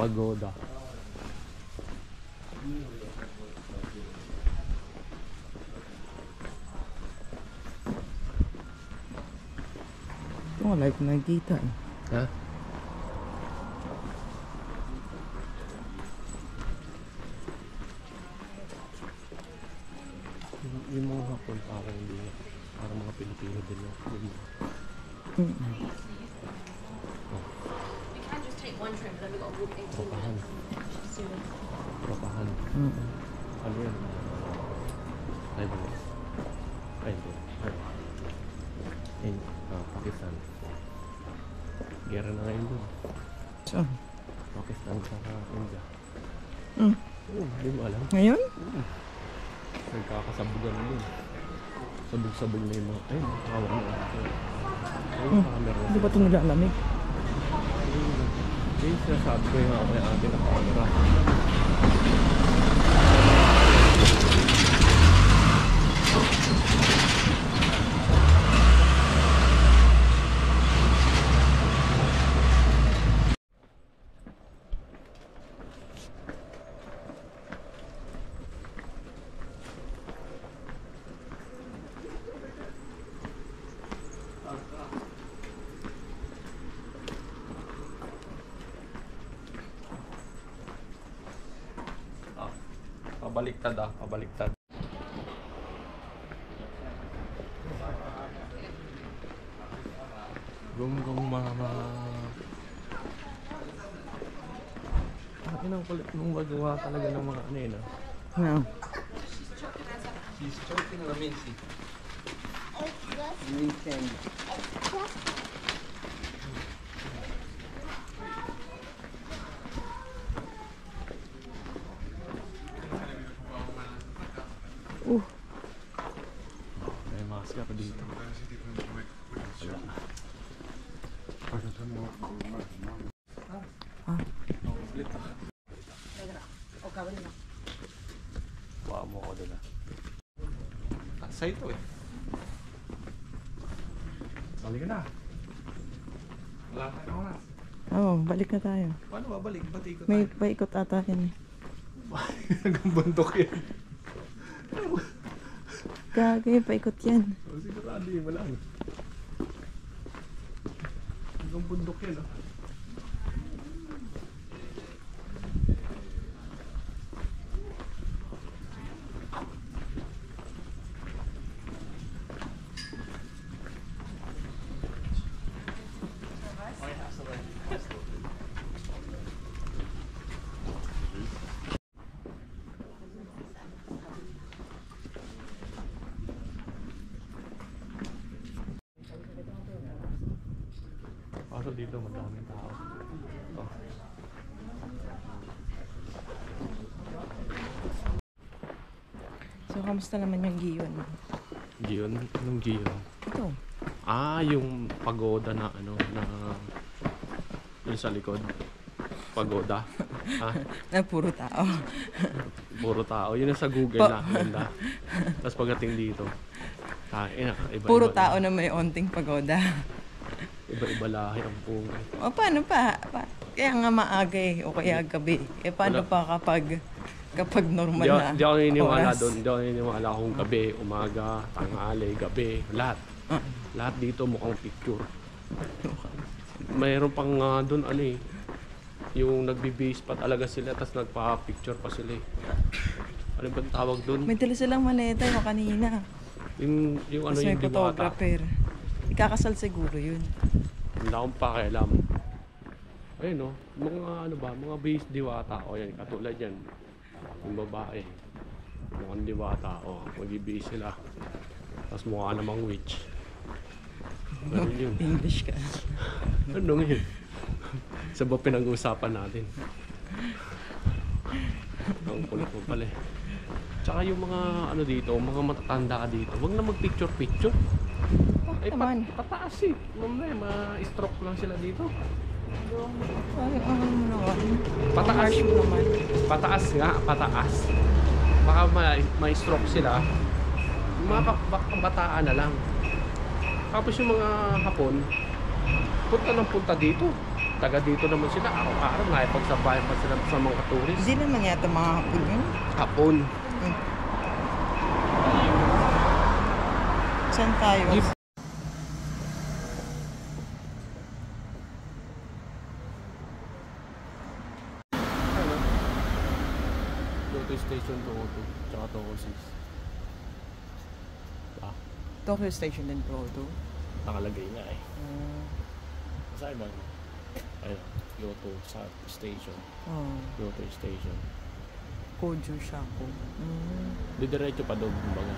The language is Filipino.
pagoda. Ito nga, live nakikita eh. Ha? Yung mga hapon parang hindi na. Parang mga Pilipino din na. Tropahan. Tropahan. Ano yan? Ay ba? Ay ba? Ay. Pakistan. Gera na ngayon dun. Saan? Pakistan sa India. Hindi mo alam. Ngayon? Nagkakasabugan na dun. Sabog-sabog na yung mga ayun. Kawan na. Hindi ba ito nilalamig? Yung sinasabi ko yung may atin na camera. Pabaliktad pabaliktad. Gonggong mama. Ang kulit nung magawa talaga ng mga ano yun. No. She's choking on a mincy. May mask pa dito. Bawa mo ako doon. Sa ito eh. Balik ka na. Wala tayong oras. Oo, balik na tayo. Paano babalik? Ba't ikot May tayo? paikot ata yan eh. Hanggang bundok yan. Gagay, paikot yan. Sigurado yun, wala. Hanggang bundok yan. Paso dito, madaming tao. Oh. So, kamusta naman yung Gion? Gion? Anong Gion? Ito. Yung pagoda na ano, na yung sa likod. Pagoda. Na puro tao. Puro tao. Yun yung sa Google na. Ganda. Tapos pagdating dito. Iba, Puro tao na may onting pagoda. Iba-iba lahi ang punga. O paano pa? Kaya nga maaga eh, o kaya gabi. Paano pa kapag normal na Di ako naniniwala oras? doon. Di ako naniniwala kung gabi, umaga, tanghali, gabi, lahat. Lahat dito mukhang picture. Mayroon pang doon ano eh. Yung nagbi-base pa talaga sila, tapos nagpa-picture pa sila eh. Ano ba tawag doon? May dala silang maleta yung kanina. Yung ano Tapos yung may diwata. photographer. Ikakasal siguro yun. Wala akong pakialam. Ayun o, mga ano ba, mga base diwata. O yan, katulad yan. Yung babae. Mukhang diwata. O, mag-i-base sila. Tapos mukha namang witch. Ganun yun. English ka. Ano yun? Sa ba pinag-uusapan natin? Ang kulit mo pala eh. Tsaka yung mga ano dito, mga matatanda dito, huwag na mag-picture-picture. Ay, naman. pataas eh. Mamaya, ma-stroke lang sila dito. Ay, ano mo naman? Pataas mo naman. Pataas nga, pataas. Baka ma-stroke sila. Yung mga kabataan na lang. Tapos yung mga Hapon, punta ng punta dito. taga dito naman sila. Araw-araw nakipagsabayan pa sila sa mga turis. Hindi naman yata mga hapon yun. Hapon. Hmm. Saan tayo? Jeep. Ano? Kyoto Station Tohoto, tsaka Toho 6. Ah, Tokyo Station din po ito. nakalagay nga eh. Saan ba? Ayun, Kyoto sa station. Oh, Kyoto Station. Koju Shaku. Didiretso pa doon, kumbaga.